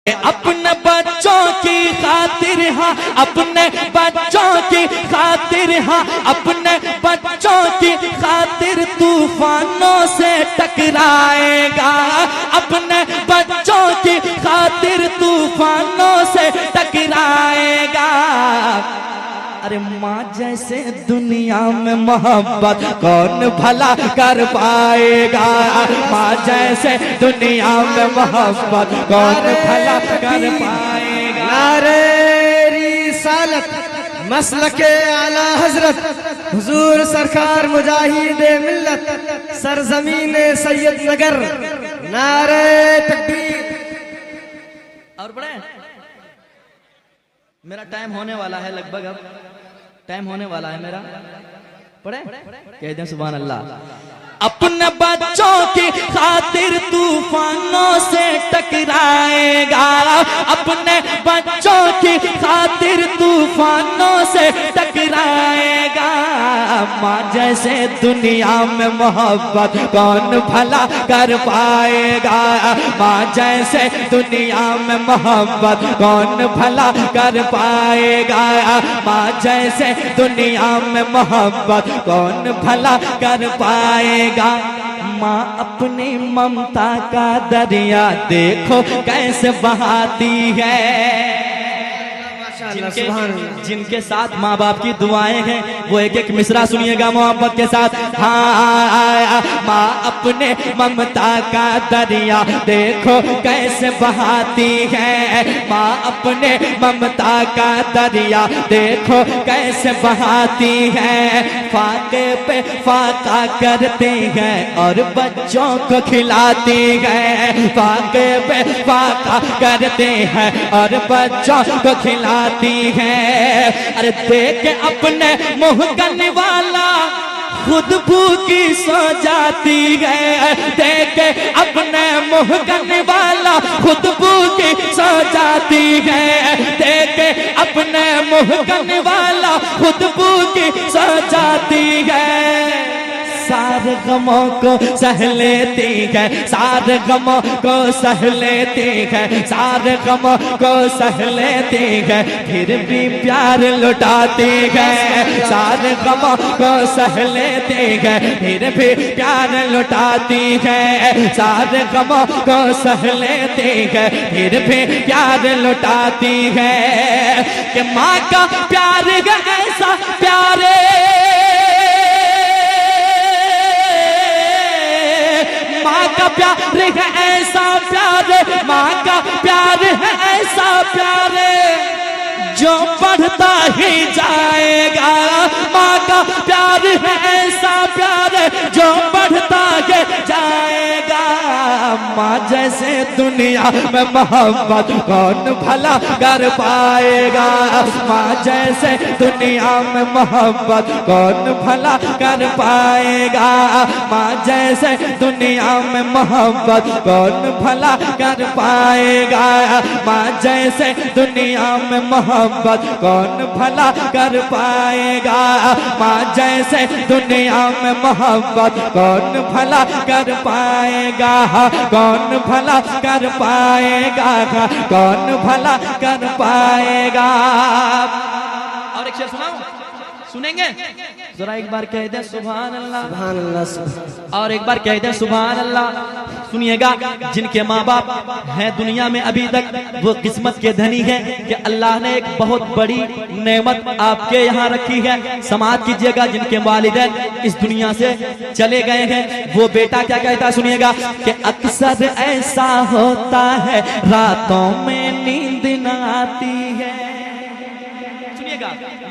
अपने बच्चों की खातिर, हाँ अपने बच्चों की खातिर, हाँ अपने बच्चों की खातिर तूफानों से टकराएगा। अपने बच्चों की खातिर तूफानों से टकराएगा। अरे माँ जैसे दुनिया में मोहब्बत कौन भला कर पाएगा। माँ जैसे दुनिया में मोहब्बत कौन भला कर पाएगा। नारे रिसालत मसलके आला हजरत हुजूर सरकार मुजाहिद मिल्लत सरजमीन सैयद नगर। नारे तकबीर। और बड़े मेरा टाइम होने वाला है, लगभग अब टाइम होने वाला है मेरा। पढ़े कह दें सुभान अल्लाह। अपने बच्चों की खातिर तूफानों से टकराएगा। अपने बच्चों की खातिर तूफानों से टकराएगा। माँ जैसे दुनिया में मोहब्बत कौन भला कर पाएगा। माँ जैसे दुनिया में मोहब्बत कौन भला कर पाएगा। माँ जैसे दुनिया में मोहब्बत कौन भला कर पाएगा। माँ अपनी ममता का दरिया देखो कैसे बहाती है। जिनके साथ माँ बाप की दुआएं हैं वो एक एक मिसरा सुनिएगा मोहब्बत के साथ। हाँ माँ अपने ममता का दरिया देखो कैसे बहाती है। माँ अपने ममता का दरिया देखो कैसे बहाती है। फाके पे फाका करती है और बच्चों को खिलाती है। फाके पे फाका करते हैं और बच्चों को खिलाती है। अरे देख अपने मुंह करने वाला खुद भूखी सो जाती है। देख अपने मुंह करने वाला खुद भूखी सो जाती है। देख अपने मुंह करने वाला खुद भूखी सो जाती है। सारे गमों को सह लेती है। सारे गमों को सह लेती है। सारे गमों को सह लेती है फिर भी प्यार लुटाती है। सारे गमों को सह लेती है फिर भी प्यार लुटाती है। सारे गमों को सह लेती है फिर भी प्यार लुटाती है। कि माँ का प्यार है ऐसा प्यारे, माँ का प्यार है ऐसा प्यारे, माँ का प्यार है ऐसा प्यारे जो बढ़ता ही जाएगा। माँ का प्यार है ऐसा प्यारे जो बढ़ता ही जाएगा। माँ जैसे दुनिया में मोहब्बत कौन भला कर पाएगा। माँ जैसे दुनिया में मोहब्बत कौन भला कर पाएगा। माँ जैसे दुनिया में मोहब्बत कौन भला कर पाएगा। माँ जैसे दुनिया में मोहब्बत कौन भला कर पाएगा। माँ जैसे दुनिया में मोहब्बत कौन भला कर पाएगा। कौन भला कर पाएगा। कौन भला कर पाएगा। और एक शेर सुनाऊं, सुनेंगे जरा एक बार कह दे सुभान अल्लाह। सुभान अल्लाह। और एक बार कह दे सुभान अल्लाह। सुनिएगा जिनके माँ बाप हैं दुनिया में अभी तक वो किस्मत के धनी हैं कि अल्लाह ने एक बहुत बड़ी नेमत आपके यहाँ रखी है। समाज कीजिएगा जिनके वालिदैन इस दुनिया से चले गए हैं वो बेटा क्या कहता है सुनिएगा कि अक्सर ऐसा होता है रातों में नींद न आती है।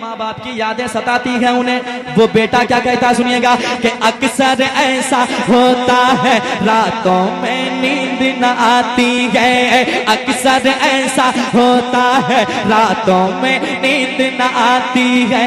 माँ बाप की यादें सताती हैं उन्हें। वो बेटा क्या कहता है सुनिएगा कि अक्सर ऐसा होता है रातों में नींद न आती है। अक्सर ऐसा होता है रातों में नींद न आती है।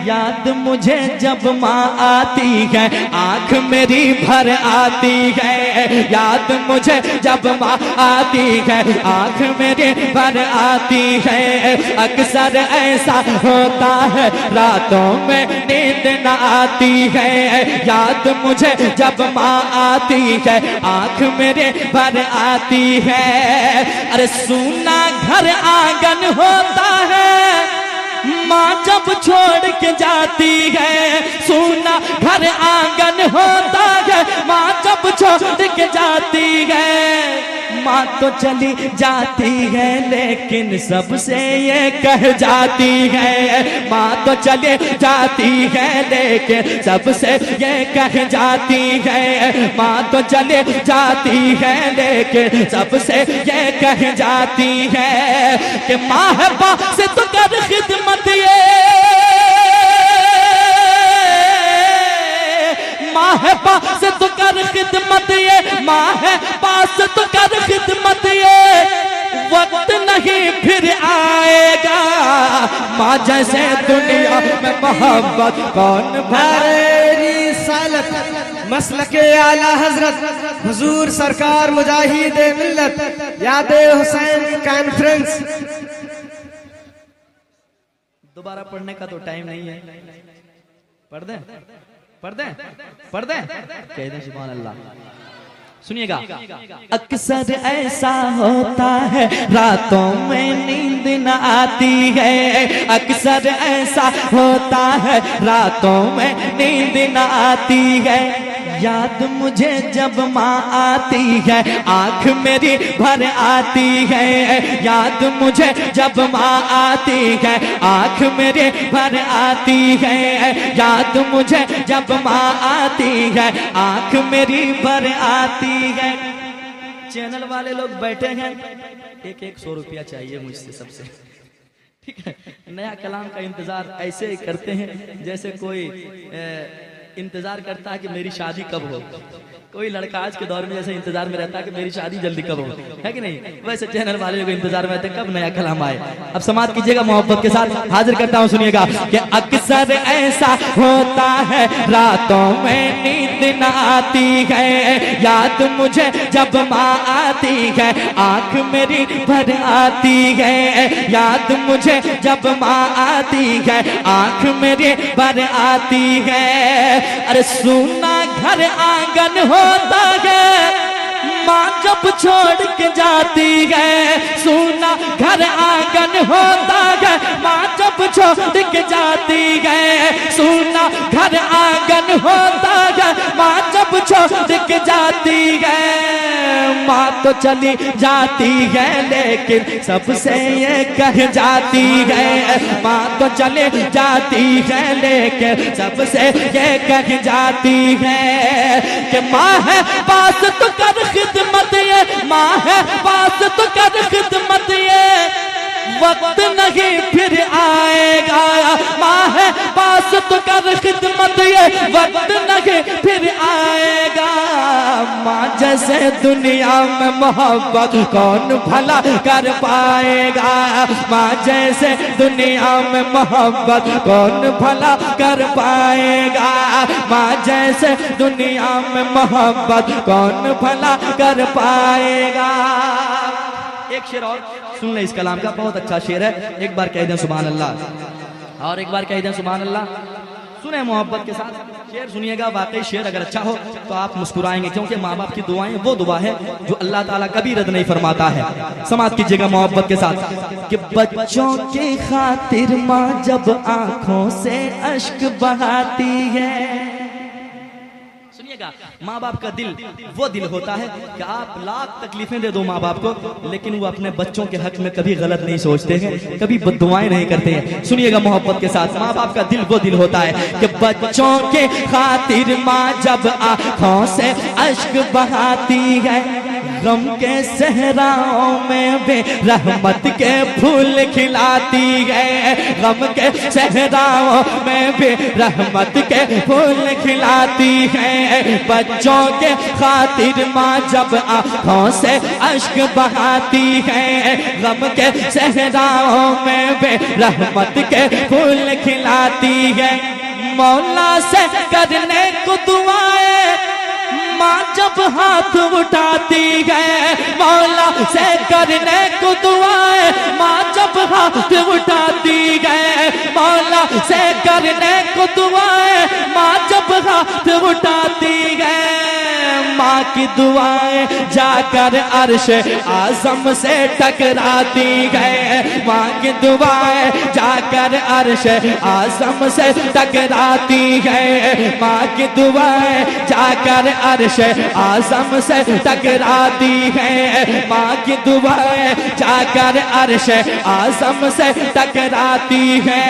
याद मुझे जब माँ आती है आंख मेरी भर आती है। याद मुझे जब माँ आती है आंख मेरी भर आती है। अक्सर ऐसा होता है रातों में नींद न आती है। याद मुझे जब माँ आती है आंख मेरे भर आती है। अरे सूना घर आंगन होता है माँ जब छोड़ के जाती है। सूना घर आंगन होता है माँ जब छोड़ के जाती है। माँ तो चली जाती है लेकिन सबसे ये कह जाती है। माँ तो चली जाती है लेकिन सबसे ये कह जाती है। माँ तो चली जाती है लेकिन सबसे ये कह जाती है कि माँ है पास तो कर खिदमत ये। माँ है पास तो कर खिदमत ये। माँ है पास तो कर खिदमत ये। वक्त नहीं फिर आएगा माँ जैसे दुनिया में मोहब्बत कौन भरे रिसालत मसलके आला हजरत हुजूर सरकार मुजाहिद मिल्लत याद हुसैन कॉन्फ्रेंस। दोबारा पढ़ने का तो टाइम नहीं है। पढ़ दें पढ़ दें पढ़ दें कह दें सुभान अल्लाह। सुनिएगा। अक्सर ऐसा होता है रातों में नींद न आती है। अक्सर ऐसा होता है रातों में नींद न आती है। याद मुझे जब माँ आती है आंख मेरी भर आती है। याद मुझे जब माँ आती है आंख मेरी भर आती है। याद मुझे जब माँ आती है आंख मेरी भर आती है। चैनल वाले लोग बैठे हैं, एक 100 रुपया चाहिए मुझसे सबसे, ठीक है। नया कलाम का इंतजार ऐसे करते हैं जैसे कोई इंतजार करता है कि मेरी शादी कब हो। कोई लड़का आज के दौर में जैसे इंतजार में रहता है कि मेरी शादी जल्दी कब हो, है कि नहीं। वैसे चैनल वाले लोग इंतजार में रहते हैं कब नया कलाम आए। अब समाप्त कीजिएगा मोहब्बत के साथ। हाजिर करता हूँ, सुनिएगा कि अक्सर ऐसा होता है रातों में नींद न आती है। याद मुझे जब माँ आती है आंख मेरी भर आती है। याद मुझे जब माँ आती है आंख मेरी भर आती है। अरे सुना घर आंगन होता है माँ जब छोड़ के जाती है। सुना घर आंगन होता है माँ जब छोड़ के जाती है। सुना घर आंगन होता है माँ जब छोड़ के जाती है। माँ तो चली जाती है लेकिन सबसे ये कह जाती है। माँ तो चली जाती है लेकिन सबसे ये कह जाती है कि माँ है पास तो कर खिदमत ये। माँ है पास तो कर खिदमत ये। वक्त नहीं फिर आएगा। माँ है पास तो कर खिदमत ये। वक्त नहीं फिर आएगा। माँ जैसे दुनिया में मोहब्बत कौन भला कर पाएगा। माँ जैसे दुनिया में मोहब्बत कौन भला कर पाएगा। माँ जैसे दुनिया में मोहब्बत कौन भला कर पाएगा। एक शेर और सुन ले इस कलाम का, बहुत अच्छा शेर है। एक बार कह दें सुभान अल्लाह और एक बार कह दें सुभान अल्लाह। सुने मोहब्बत के साथ शेर सुनिएगा। वाकई शेर अगर अच्छा हो तो आप मुस्कुराएंगे, क्योंकि माँ बाप की दुआएं वो दुआ है जो अल्लाह ताला कभी रद्द नहीं फरमाता है। समाप्त कीजिएगा मोहब्बत के साथ कि बच्चों की खातिर माँ जब आंखों से अश्क बहाती है। सुनिएगा, माँ बाप का दिल वो दिल होता है कि आप लाख तकलीफें दे दो माँ बाप को, लेकिन वो अपने बच्चों के हक में कभी गलत नहीं सोचते हैं, कभी बद्दुआएं नहीं करते हैं। सुनिएगा मोहब्बत के साथ, माँ बाप का दिल वो दिल होता है कि बच्चों के खातिर माँ जब आंखों से अश्क बहाती है। गम के सहराओं में भी रहमत के फूल खिलाती है। गम के सहराओं में भी रहमत के फूल खिलाती है। बच्चों के खातिर माँ जब आँखों से अश्क बहाती है। गम के सहराओं में वे रहमत के फूल खिलाती है। मौला से करने को दुआएं माँ जब हाथ उठाती है, मौला से करने को दुआएं माँ जब हाथ उठाती है, मौला से करने को दुआएं माँ जब हाथ उठाती है। माँ की दुआएं जाकर अर्श आज़म से टकराती है, माँ की दुआएं जाकर अर्श आज़म से टकराती है, माँ की दुआएं जाकर अर्श आज़म से टकराती है, माँ की दुआएं जाकर अर्श आज़म से टकराती है।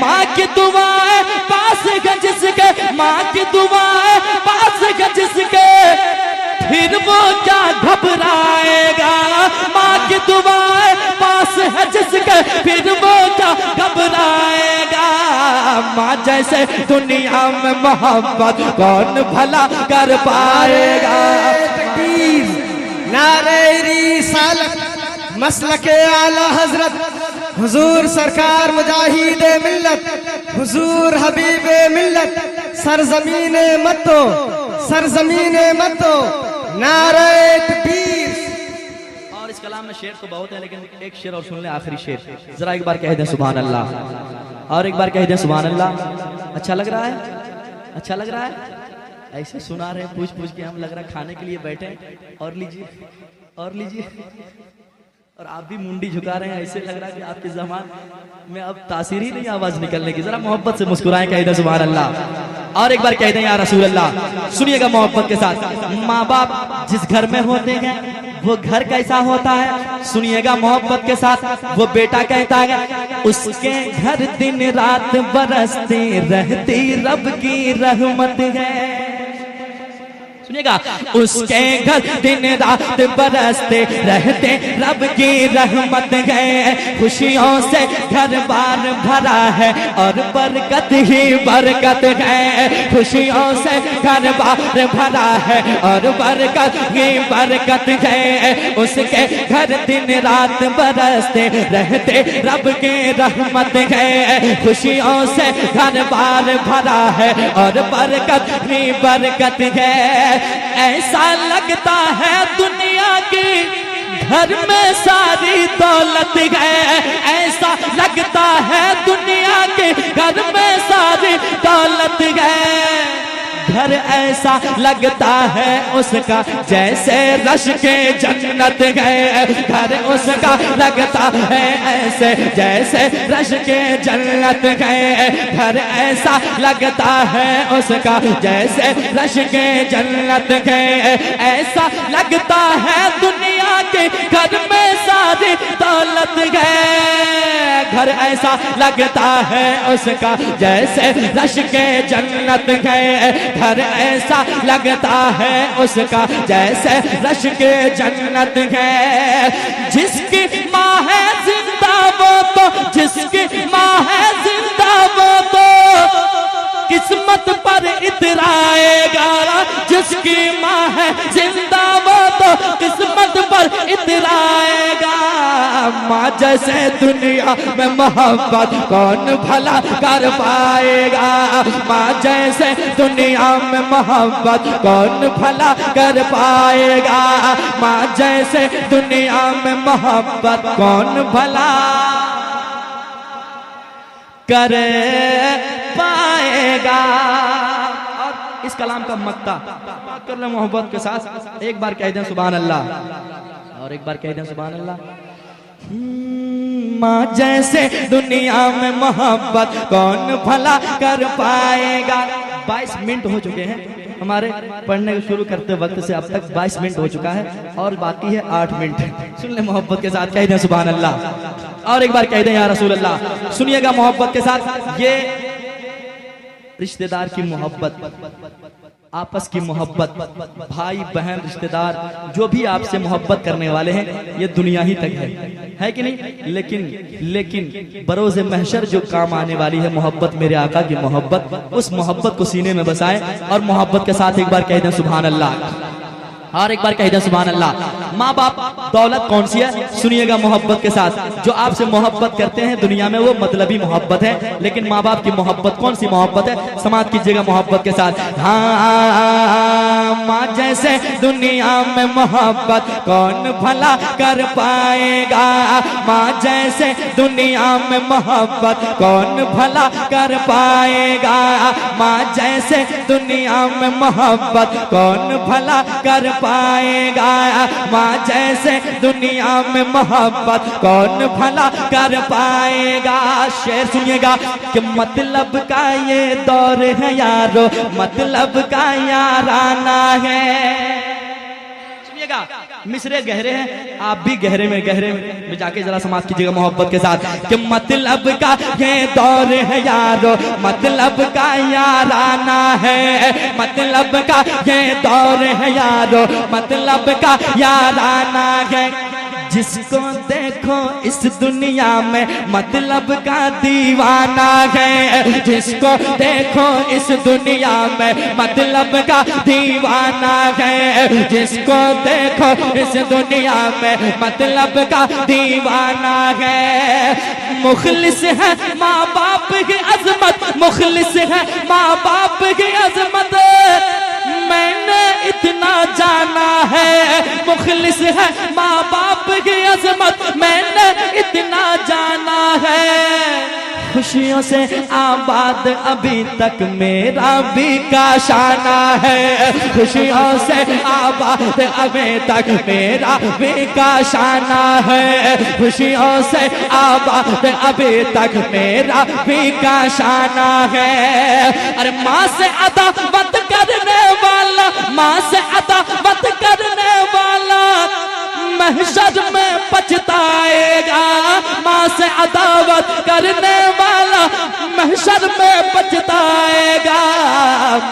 माँ की दुआएं पास है जिसके, माँ की दुआएं पास है जिसके, फिर वो क्या घबराएगा। माँ की दुआएं पास है जिसके, फिर वो क्या घबराएगा। माँ जैसे दुनिया में मोहब्बत कौन भला कर पाएगा। नारे रिसालत मसलके आला हजरत हुजूर सरकार मुजाहिदे मिल्लत, हुजूर हबीबे मिल्लत, सरजमीने मतो, सरजमीने मतो, नारे तकबीर। और इस कलाम में शेर तो बहुत है, लेकिन एक शेर और सुन ले, आखिरी शेर जरा एक बार कह दें सुभान अल्लाह, और एक बार कह दें सुभान अल्लाह। अच्छा लग रहा है, अच्छा लग रहा है। ऐसे सुना रहे पूछ पूछ के हम, लग रहा है खाने के लिए बैठे। और लीजिए, और लीजिए। और आप भी मुंडी झुका रहे हैं, ऐसे लग रहा है कि आपके ज़बान में अब तासीर ही नहीं आवाज निकलने की। जरा मोहब्बत से मुस्कुराएं, कह दें सुभान अल्लाह, और एक बार कह दें या रसूल अल्लाह। सुनिएगा मोहब्बत के साथ। माँ बाप जिस घर में होते हैं वो घर कैसा होता है, सुनिएगा मोहब्बत के साथ। वो बेटा कहता है उसके घर दिन रात बरसती रहती रब की रहमत है। सुनिएगा, उसके घर दिन रात बरसते रहते रब की रहमत है। खुशियों से घर बार भरा है और बरकत ही बरकत है। खुशियों से घर बार भरा है और बरकत ही बरकत है। उसके घर दिन रात बरसते रहते रब की रहमत है। खुशियों से घर बार भरा है और बरकत ही बरकत है। ऐसा लगता है दुनिया की घर में सारी दौलत है। ऐसा लगता है दुनिया के घर में सारी दौलत है। घर ऐसा लगता है उसका जैसे रश के जन्नत है। घर उसका लगता है ऐसे जैसे रश के जन्नत है। घर ऐसा लगता है उसका जैसे रश के जन्नत है। ऐसा लगता है दुनिया के घर में सारी दौलत है। घर ऐसा लगता है उसका जैसे रश के जन्नत है। घर ऐसा लगता है उसका जैसे रश के जन्नत है। जिसकी माँ है जिंदा वो तो, जिसकी माँ है जिंदा वो तो किस्मत पर इतराएगा। जिसकी माँ है जिंदा वो तो किस्मत पर इतराएगा। माँ जैसे दुनिया में मोहब्बत कौन भला कर पाएगा। माँ जैसे दुनिया में मोहब्बत कौन भला कर पाएगा। माँ जैसे दुनिया में मोहब्बत कौन भला कर पाएगा। और इस कलाम का मक्ता कर ले मोहब्बत के साथ। एक बार कह दें सुभान अल्लाह, और एक बार कह दें सुभान अल्लाह। माँ जैसे दुनिया में मोहब्बत कौन भला कर पाएगा। 22 मिनट हो चुके हैं हमारे पढ़ने को शुरू करते वक्त से अब तक 22 मिनट हो चुका है और बाकी है 8 मिनट। सुन ले मोहब्बत के साथ, कह दें सुभान अल्लाह, और एक बार कह दें या रसूल अल्लाह। सुनिएगा मोहब्बत के साथ। ये रिश्तेदार की मोहब्बत, आपस की मोहब्बत, भाई बहन रिश्तेदार जो भी आपसे मोहब्बत करने वाले हैं, ये दुनिया ही तक है कि नहीं। लेकिन बरोज़े महशर जो काम आने वाली है मोहब्बत, मेरे आका की मोहब्बत, उस मोहब्बत को सीने में बसाएं और मोहब्बत के साथ एक बार कह दें सुभान अल्लाह। और एक बार कह दे सुभान अल्लाह। माँ बाप दौलत कौन सी है, सुनिएगा मोहब्बत के साथ। जो आपसे मोहब्बत करते हैं दुनिया में वो मतलबी मोहब्बत है, लेकिन माँ बाप की मोहब्बत कौन सी मोहब्बत है, समाप्त कीजिएगा मोहब्बत के साथ। हाँ, माँ जैसे दुनिया में मोहब्बत कौन भला कर पाएगा, माँ जैसे दुनिया में मोहब्बत कौन भला कर पाएगा, माँ जैसे दुनिया में मोहब्बत कौन भला कर पाएगा, माँ जैसे दुनिया में मोहब्बत कौन भला कर पाएगा। शेर सुनिएगा कि मतलब का ये दौर है यारो, मतलब का याराना है। सुनिएगा मिसरे गहरे हैं, आप भी गहरे में जाके जरा समाप्त कीजिएगा मोहब्बत के साथ कि मतलब का ये दौर है यारो, मतलब का याराना है, मतलब का ये दौर है यारो, मतलब का याराना है। जिसको देखो इस दुनिया में मतलब का दीवाना है, जिसको देखो इस दुनिया में मतलब का दीवाना है, जिसको देखो इस दुनिया में मतलब का दीवाना है। मुखलिस है माँ बाप की अजमत, मुखलिस है माँ बाप की अजमत, मैंने इतना जाना है। मुखलिस है माँ बाप की अजमत, मैंने इतना जाना है। खुशियों से आबाद अभी तक मेरा भी काशाना है, खुशियों से आबाद अभी तक मेरा भी काशाना है, खुशियों से आबाद अभी तक मेरा भी काशाना है। अरे माँ से अदावत करने वाला, माँ से अदावत करने वाला महशर में पछताएगा, माँ से अदावत करने वाला महशर में पछताएगा।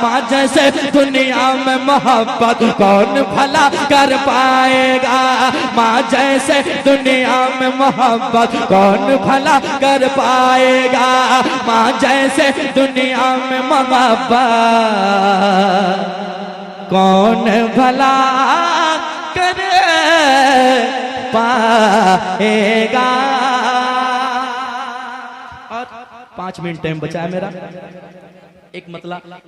माँ जैसे दुनिया में मोहब्बत कौन भला कर पाएगा, माँ जैसे दुनिया में मोहब्बत कौन भला कर पाएगा, माँ जैसे दुनिया में मोहब्बत कौन भला कर पाएगा। और 5 मिनट टाइम बचा है मेरा, एक मतलब